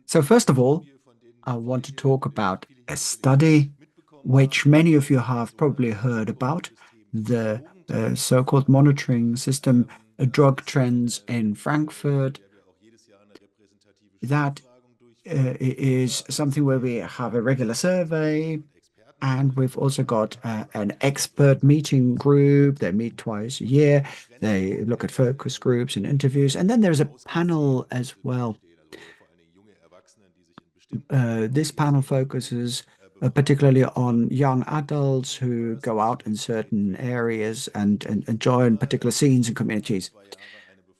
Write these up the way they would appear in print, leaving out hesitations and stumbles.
So first of all, I want to talk about a study which many of you have probably heard about, the so-called monitoring system, drug trends in Frankfurt. That is something where we have a regular survey, and we've also got an expert meeting group. They meet twice a year. They look at focus groups and interviews, and then there's a panel as well. This panel focuses particularly on young adults who go out in certain areas and join particular scenes and communities.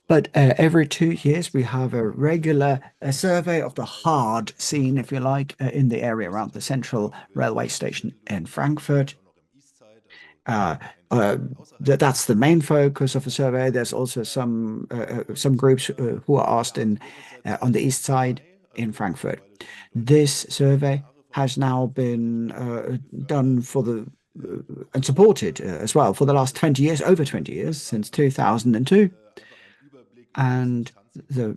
But every 2 years, we have a regular survey of the hard scene, if you like, in the area around the central railway station in Frankfurt. Uh, uh, that's the main focus of the survey. There's also some groups who are asked in on the east side in Frankfurt. This survey has now been done for the and supported as well for the last 20 years, over 20 years, since 2002. And the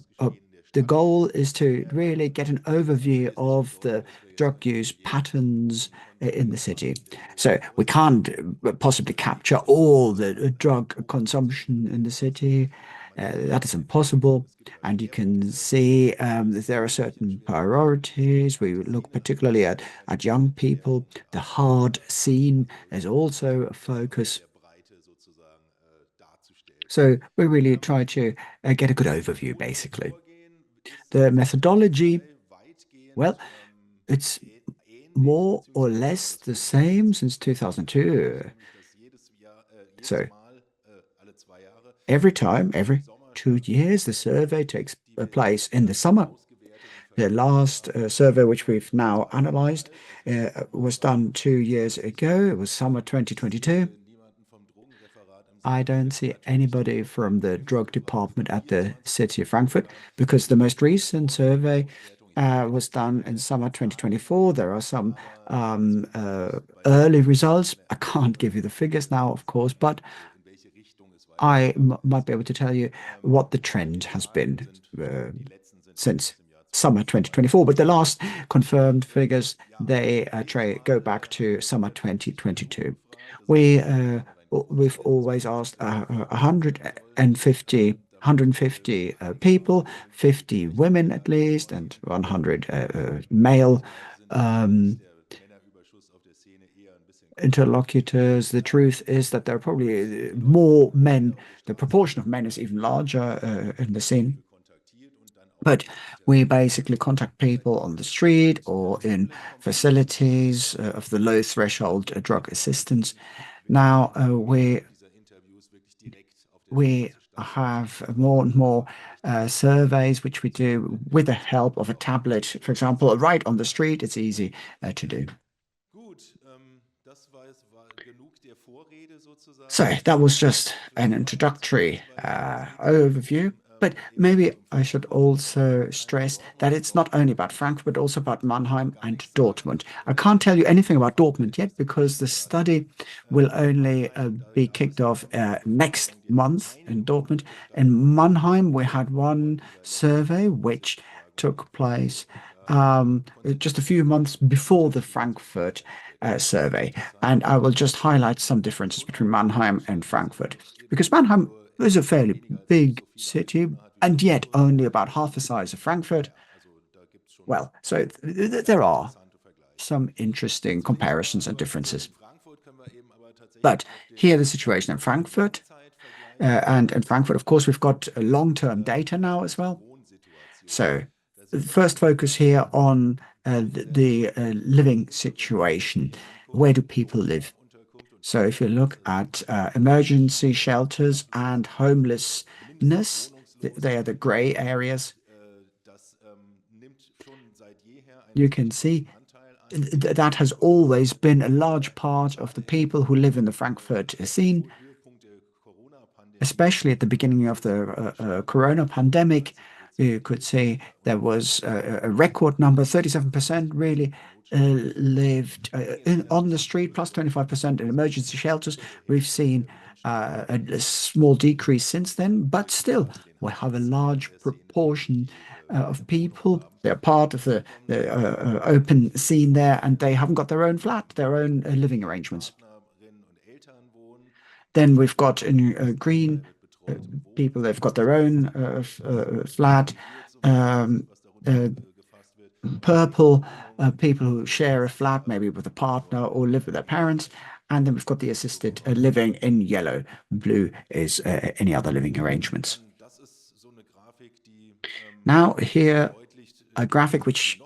goal is to really get an overview of the drug use patterns in the city. So we can't possibly capture all the drug consumption in the city. That is impossible. And you can see that there are certain priorities. We look particularly at young people. The hard scene is also a focus. So we really try to get a good overview, basically. The methodology, well, it's more or less the same since 2002. So every 2 years, the survey takes place in the summer. The last survey, which we've now analyzed, was done 2 years ago. It was summer 2022. I don't see anybody from the drug department at the city of Frankfurt because the most recent survey was done in summer 2024. There are some early results. I can't give you the figures now, of course, but I might be able to tell you what the trend has been since summer 2024. But the last confirmed figures, they go back to summer 2022. We've always asked 150 people, 50 women at least, and 100 male interlocutors. The truth is that there are probably more men. The proportion of men is even larger in the scene. But we basically contact people on the street or in facilities of the low threshold drug assistance. Now we have more and more surveys which we do with the help of a tablet, for example, right on the street. It's easy to do. So that was just an introductory overview. But maybe I should also stress that it's not only about Frankfurt, but also about Mannheim and Dortmund. I can't tell you anything about Dortmund yet because the study will only be kicked off next month in Dortmund. In Mannheim, we had one survey which took place just a few months before the Frankfurt survey. And I will just highlight some differences between Mannheim and Frankfurt because Mannheim is a fairly big city and yet only about half the size of Frankfurt. Well, so there are some interesting comparisons and differences. But here the situation in Frankfurt, and in Frankfurt, of course, we've got long-term data now as well. So the first focus here on the living situation. Where do people live? So if you look at emergency shelters and homelessness, they are the gray areas. You can see that has always been a large part of the people who live in the Frankfurt scene, especially at the beginning of the corona pandemic. You could say there was a record number, 37% really, lived on the street, plus 25% in emergency shelters. We've seen a small decrease since then, but still, we have a large proportion of people. They're part of the open scene there, and they haven't got their own flat, their own living arrangements. Then we've got in green uh, people, they've got their own flat. Um, uh, Purple, people who share a flat, maybe with a partner or live with their parents. And then we've got the assisted living in yellow. Blue is any other living arrangements. Now, here, a graphic which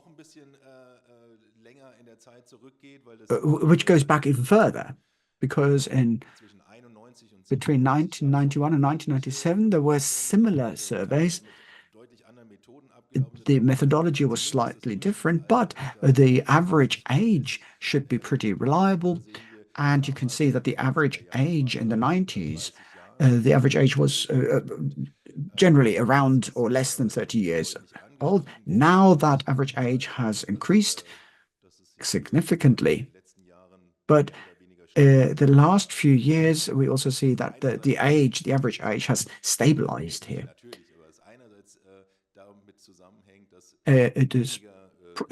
goes back even further, because in between 1991 and 1997, there were similar surveys. The methodology was slightly different, but the average age should be pretty reliable. And you can see that the average age in the 90s, the average age was generally around or less than 30 years old. Now that average age has increased significantly. But the last few years, we also see that the average age has stabilized here. It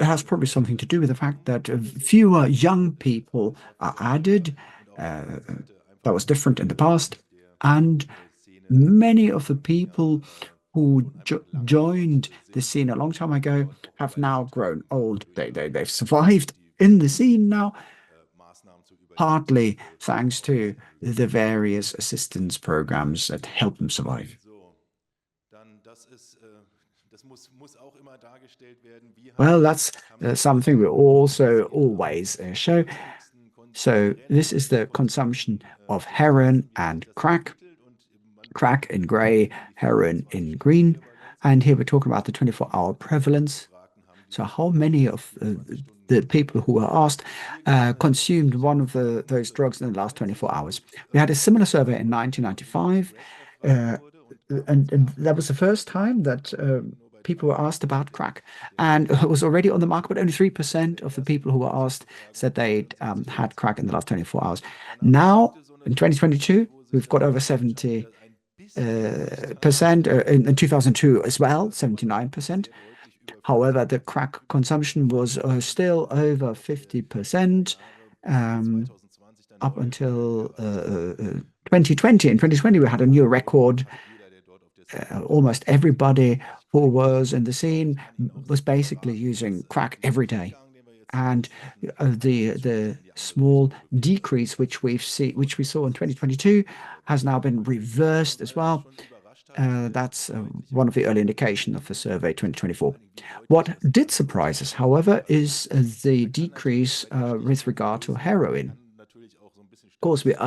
has probably something to do with the fact that fewer young people are added. Uh, that was different in the past. And many of the people who joined the scene a long time ago have now grown old. They've survived in the scene now, partly thanks to the various assistance programs that help them survive. Well, that's something we also always show. So this is the consumption of heroin and crack in gray, heroin in green. And here we're talking about the 24-hour prevalence. So how many of the people who were asked consumed one of those drugs in the last 24 hours? We had a similar survey in 1995, uh, and that was the first time that people were asked about crack. And it was already on the market, but only 3% of the people who were asked said they'd had crack in the last 24 hours. Now, in 2022, we've got over 70 percent in 2002 as well, 79%. However, the crack consumption was still over 50% um, up until 2020. In 2020, we had a new record. Almost everybody who was in the scene was basically using crack every day. And the small decrease which we saw in 2022 has now been reversed as well. That's one of the early indications of the survey 2024. What did surprise us, however, is the decrease with regard to heroin. Of course, it's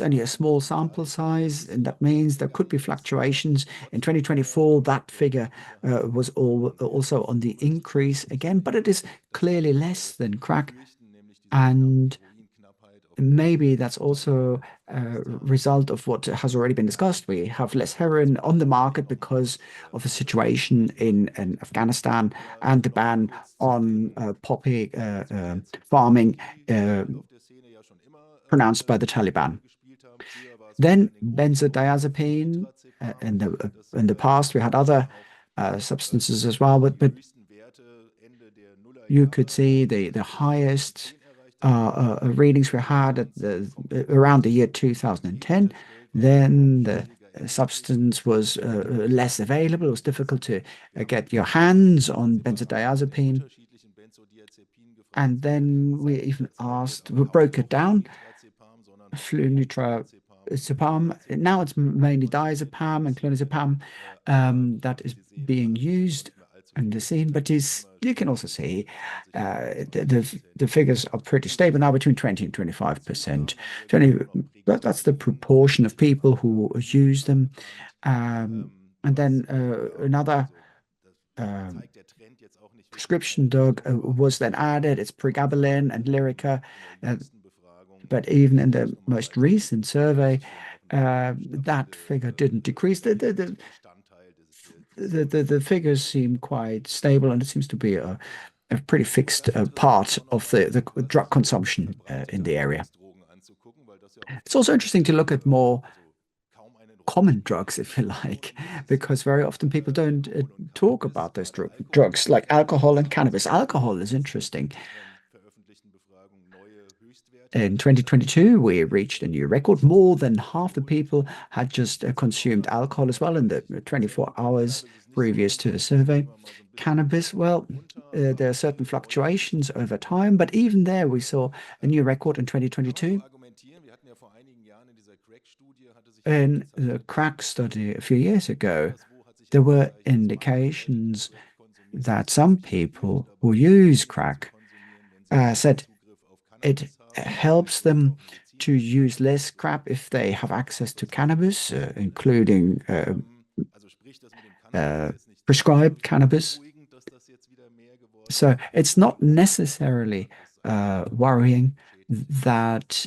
only a small sample size, and that means there could be fluctuations. In 2024, that figure was also on the increase again, but it is clearly less than crack. And maybe that's also a result of what has already been discussed. We have less heroin on the market because of the situation in Afghanistan and the ban on poppy farming pronounced by the Taliban. Then benzodiazepine. In the past, we had other substances as well, but you could see the highest readings we had around the year 2010. Then the substance was less available. It was difficult to get your hands on benzodiazepine. And then we broke it down, flunitrazepam. Now it's mainly diazepam and clonazepam that is being used in the scene, but you can also see the figures are pretty stable now, between 20 and 25%. 20, that's the proportion of people who use them. And then another prescription drug was then added. It's pregabalin and Lyrica. But even in the most recent survey, that figure didn't decrease. The figures seem quite stable, and it seems to be a pretty fixed part of the drug consumption in the area. It's also interesting to look at more common drugs, if you like, because very often people don't talk about those drugs like alcohol and cannabis. Alcohol is interesting. In 2022, we reached a new record. More than half the people had just consumed alcohol as well in the 24 hours previous to the survey. Cannabis, well, there are certain fluctuations over time, but even there, we saw a new record in 2022. In the crack study a few years ago, there were indications that some people who use crack said it helps them to use less crap if they have access to cannabis, including uh, prescribed cannabis. So it's not necessarily worrying that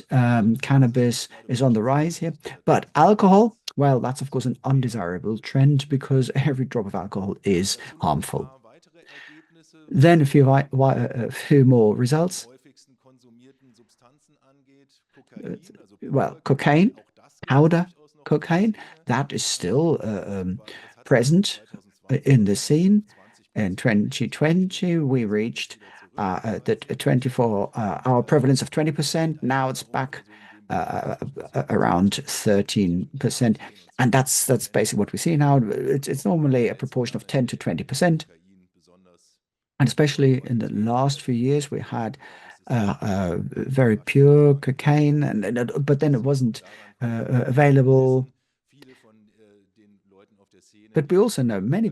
cannabis is on the rise here, but alcohol, well, that's of course an undesirable trend because every drop of alcohol is harmful. Then a few more results. Uh, well, cocaine, powder cocaine, that is still present in the scene. In 2020, we reached the 24-hour prevalence of 20%. Now it's back around 13%. And that's basically what we see now. It's normally a proportion of 10 to 20%. And especially in the last few years, we had very pure cocaine, but then it wasn't available. But we also know many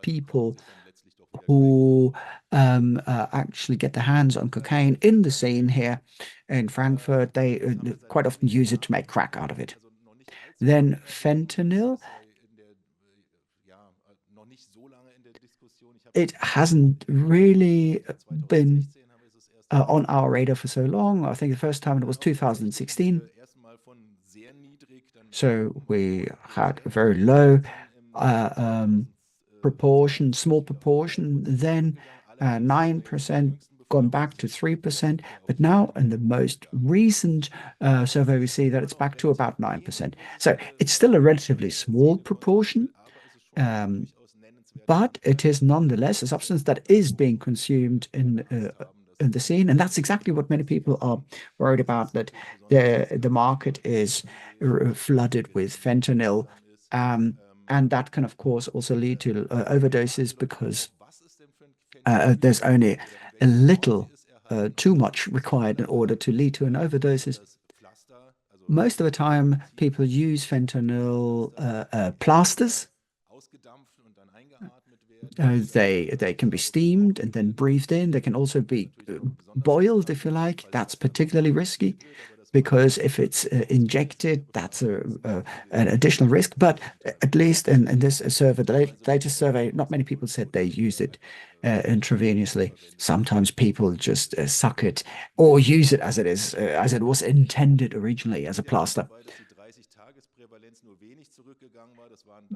people who actually get their hands on cocaine in the scene here in Frankfurt. They quite often use it to make crack out of it. Then fentanyl, it hasn't really been on our radar for so long. I think the first time it was 2016. So we had a very low uh, um, proportion, small proportion, then 9% gone back to 3%. But now in the most recent survey, we see that it's back to about 9%. So it's still a relatively small proportion, um, but it is nonetheless a substance that is being consumed in the scene, and that's exactly what many people are worried about, that the market is flooded with fentanyl, and that can of course also lead to overdoses because there's only a little too much required in order to lead to an overdoses. Most of the time, people use fentanyl plasters. They can be steamed and then breathed in. They can also be boiled, if you like. That's particularly risky because if it's injected, that's an additional risk. But at least in this survey, the latest survey, not many people said they used it intravenously. Sometimes people just suck it or use it as it is, as it was intended originally as a plaster.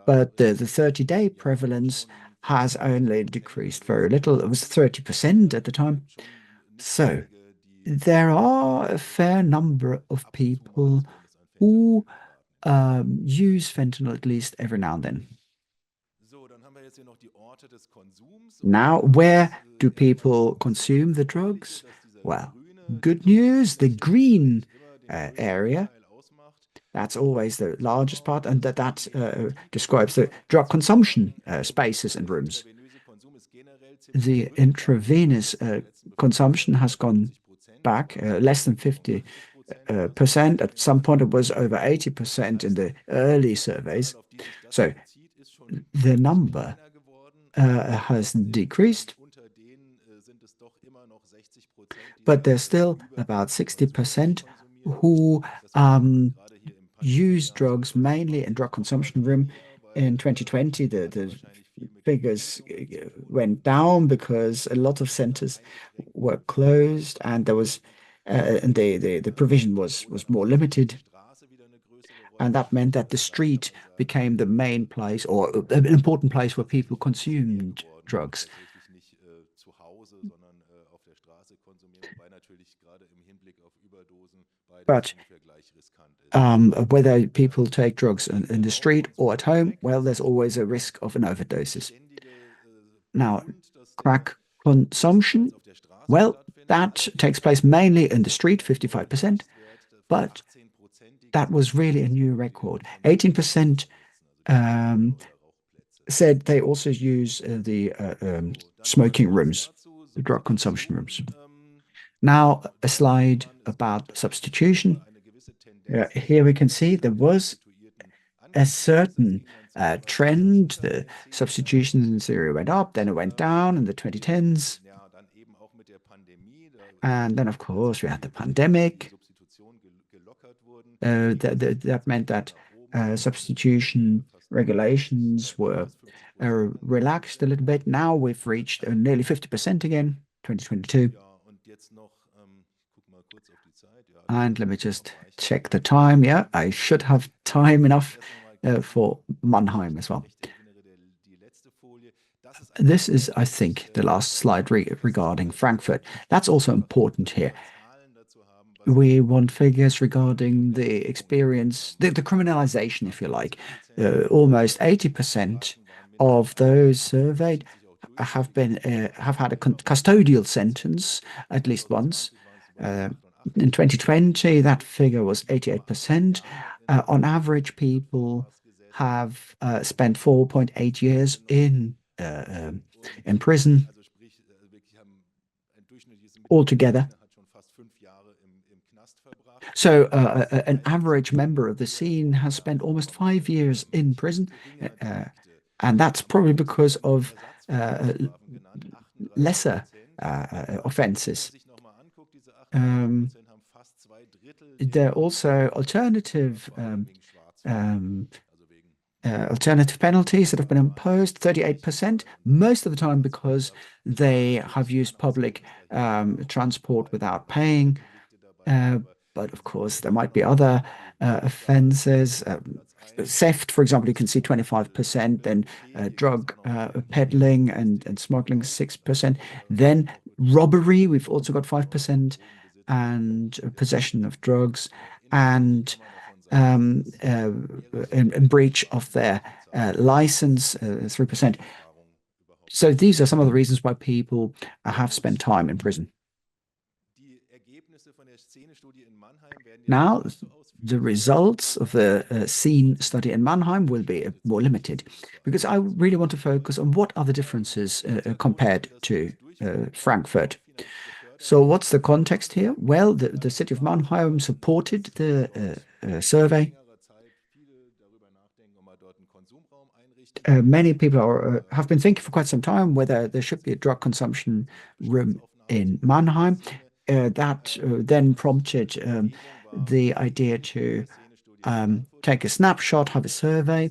But the 30-day prevalence has only decreased very little. It was 30% at the time. So there are a fair number of people who use fentanyl at least every now and then. Now, where do people consume the drugs? Well, good news, the green area, that's always the largest part, and that describes the drug consumption spaces and rooms. The intravenous consumption has gone back less than 50%. At some point, it was over 80% in the early surveys. So the number has decreased, but there's still about 60% who use drugs mainly in drug consumption room. In 2020, the figures went down because a lot of centers were closed and there was and the provision was more limited. And that meant that the street became the main place or an important place where people consumed drugs. But whether people take drugs in the street or at home, well, there's always a risk of an overdoses. Now, crack consumption, well, that takes place mainly in the street, 55%, but that was really a new record. 18% um, said they also use the smoking rooms, the drug consumption rooms. Now, a slide about substitution. Here we can see there was a certain trend. The substitutions in Syria went up, then it went down in the 2010s. And then, of course, we had the pandemic. That meant that substitution regulations were relaxed a little bit. Now we've reached nearly 50% again, 2022. And let me just check the time. Yeah, I should have time enough for Mannheim as well. This is, I think, the last slide regarding Frankfurt. That's also important here. We want figures regarding the experience, the criminalization, if you like. Almost 80% of those surveyed have had a custodial sentence at least once. In 2020, that figure was 88%. On average, people have spent 4.8 years in prison altogether. So an average member of the scene has spent almost 5 years in prison, and that's probably because of lesser offenses. There are also alternative penalties that have been imposed, 38%, most of the time because they have used public transport without paying. But of course, there might be other offenses. Theft, for example, you can see 25%, then drug peddling and smuggling 6%. Then robbery, we've also got 5%, and possession of drugs, and in breach of their license, 3%. So these are some of the reasons why people have spent time in prison. Now, the results of the scene study in Mannheim will be more limited because I really want to focus on what are the differences compared to Frankfurt. So what's the context here? Well, the city of Mannheim supported the survey. Many people have been thinking for quite some time whether there should be a drug consumption room in Mannheim. That then prompted the idea to take a snapshot, have a survey.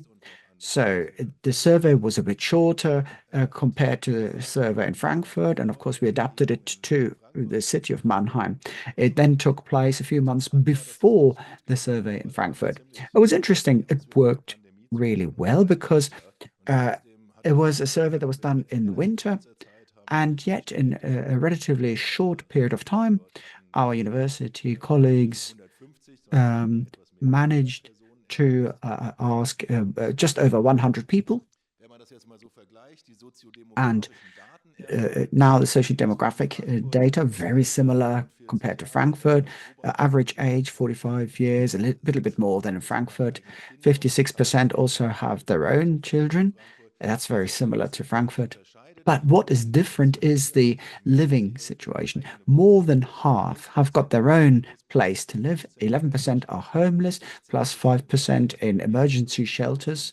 So the survey was a bit shorter compared to the survey in Frankfurt, and of course we adapted it to the city of Mannheim. It then took place a few months before the survey in Frankfurt. It was interesting. It worked really well because it was a survey that was done in the winter, and yet in a relatively short period of time, our university colleagues managed to ask just over 100 people. And now the socio-demographic data, very similar compared to Frankfurt. Average age, 45 years, a little bit more than in Frankfurt. 56% also have their own children. That's very similar to Frankfurt. But what is different is the living situation. More than half have got their own place to live. 11% are homeless, plus 5% in emergency shelters.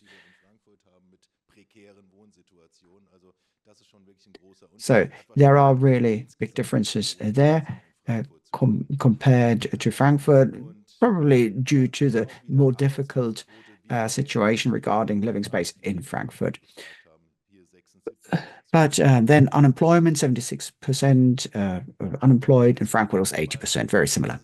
So there are really big differences there compared to Frankfurt, probably due to the more difficult situation regarding living space in Frankfurt. But then unemployment, 76% unemployed, and Frankfurt was 80%, very similar.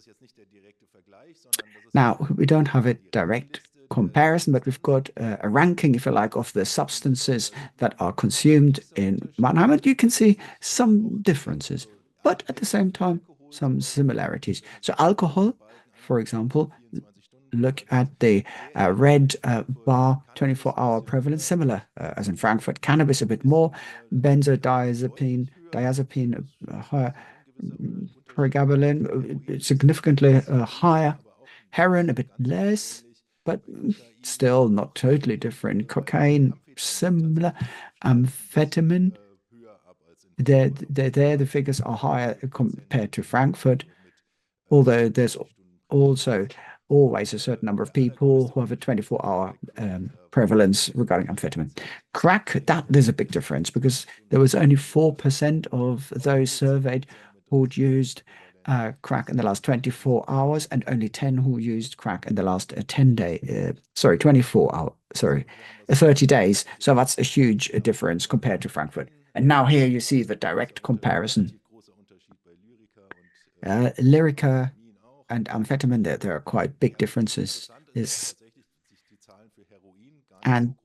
Now, we don't have a direct comparison, but we've got a ranking, if you like, of the substances that are consumed in Mannheim. And you can see some differences, but at the same time, some similarities. So alcohol, For example, look at the red bar 24-hour prevalence, similar as in Frankfurt. Cannabis a bit more, diazepine higher, pregabalin significantly higher, heroin a bit less, but still not totally different. Cocaine similar, amphetamine. There the figures are higher compared to Frankfurt, although there's also always a certain number of people who have a 24-hour prevalence regarding amphetamine. Crack, that there's a big difference because there was only 4% of those surveyed who'd used crack in the last 24 hours and only 10 who used crack in the last 24 hours, 30 days. So that's a huge difference compared to Frankfurt. And now here you see the direct comparison. Lyrica and amphetamine, there are quite big differences. And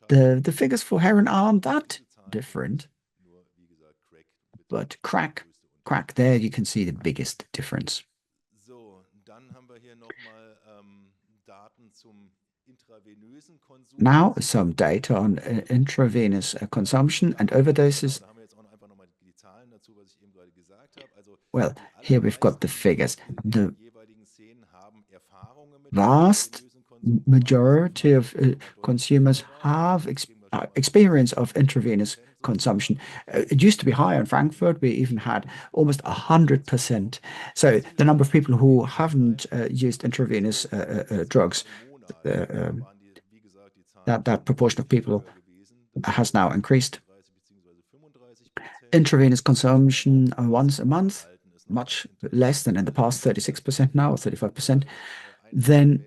the figures for heroin aren't that different, but crack there you can see the biggest difference. Now some data on intravenous consumption and overdoses. Well, here we've got the figures. The vast majority of consumers have experience of intravenous consumption. It used to be higher in Frankfurt. We even had almost 100%. So the number of people who haven't used intravenous drugs, that proportion of people has now increased. Intravenous consumption once a month, much less than in the past, 36% now, or 35%. Then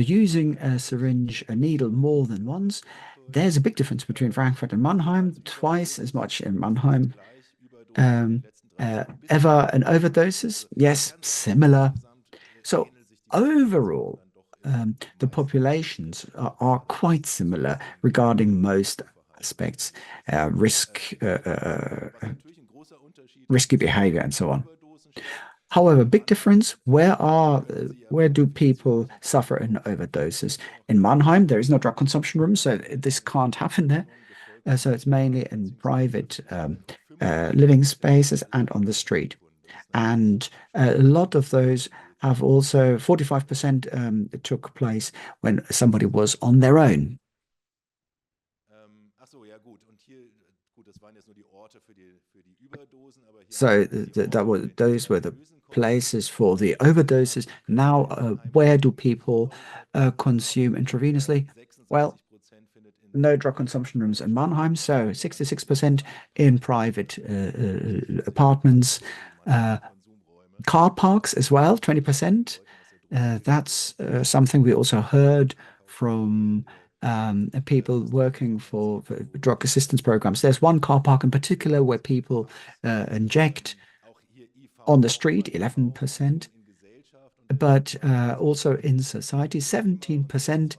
using a syringe, a needle more than once, there's a big difference between Frankfurt and Mannheim, twice as much in Mannheim. Ever an overdoses? Yes, similar. So overall, the populations are quite similar regarding most aspects, risky behavior and so on. However, big difference, where do people suffer in overdoses? In Mannheim, there is no drug consumption room, so this can't happen there. So it's mainly in private living spaces and on the street. And a lot of those have also 45% took place when somebody was on their own. So those were the places for the overdoses. Now, where do people consume intravenously? Well, no drug consumption rooms in Mannheim, so 66% in private apartments, car parks as well, 20%. That's something we also heard from people working for drug assistance programs. There's one car park in particular where people inject on the street, 11%, but also in society, 17%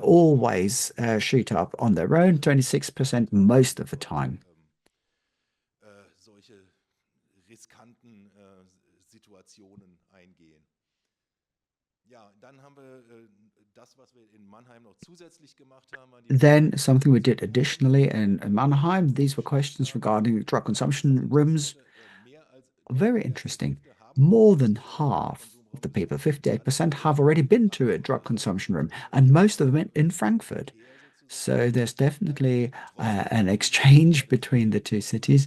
always shoot up on their own, 26% most of the time. Then something we did additionally in Mannheim, these were questions regarding drug consumption rooms. Very interesting. More than half of the people, 58%, have already been to a drug consumption room, and most of them in Frankfurt. So there's definitely an exchange between the two cities.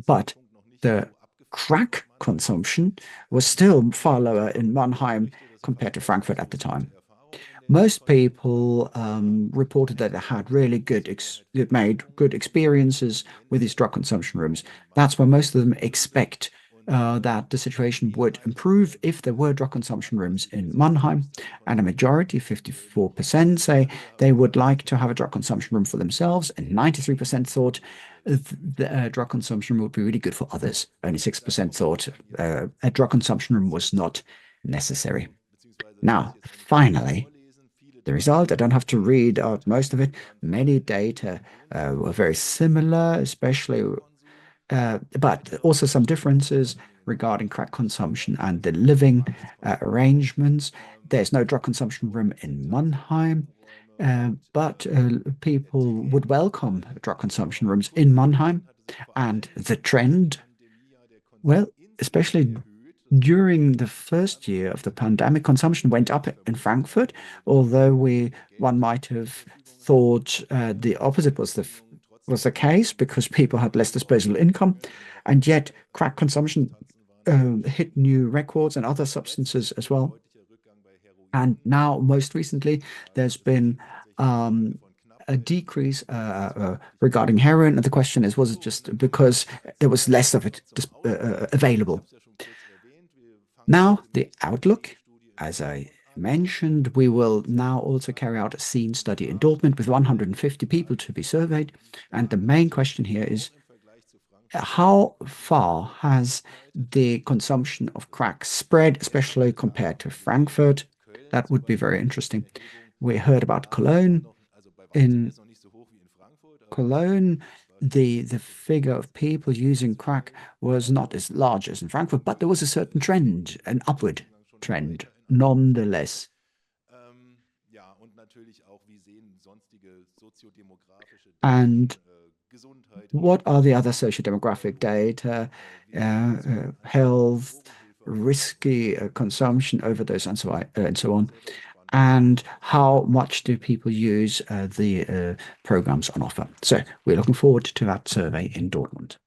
But the crack consumption was still far lower in Mannheim compared to Frankfurt at the time. Most people reported that they had really made good experiences with these drug consumption rooms. That's why most of them expect that the situation would improve if there were drug consumption rooms in Mannheim, and a majority, 54%, say they would like to have a drug consumption room for themselves, and 93% thought the drug consumption room would be really good for others. Only 6% thought a drug consumption room was not necessary. Now, finally, the result, I don't have to read out most of it. Many data were very similar, especially, but also some differences regarding crack consumption and the living arrangements. There's no drug consumption room in Mannheim, but people would welcome drug consumption rooms in Mannheim. And the trend, well, especially during the first year of the pandemic, consumption went up in Frankfurt, although one might have thought the opposite was the case because people had less disposable income, and yet crack consumption hit new records and other substances as well. And now, most recently, there's been um, a decrease regarding heroin. And the question is, was it just because there was less of it available? Now, the outlook, as I mentioned, we will now also carry out a scene study in Dortmund with 150 people to be surveyed. And the main question here is, how far has the consumption of crack spread, especially compared to Frankfurt? That would be very interesting. We heard about Cologne. In Cologne, the figure of people using crack was not as large as in Frankfurt, but there was a certain trend, an upward trend, nonetheless. And what are the other socio-demographic data? Health, risky consumption, overdose, and so on. And how much do people use the programs on offer? So we're looking forward to that survey in Dortmund.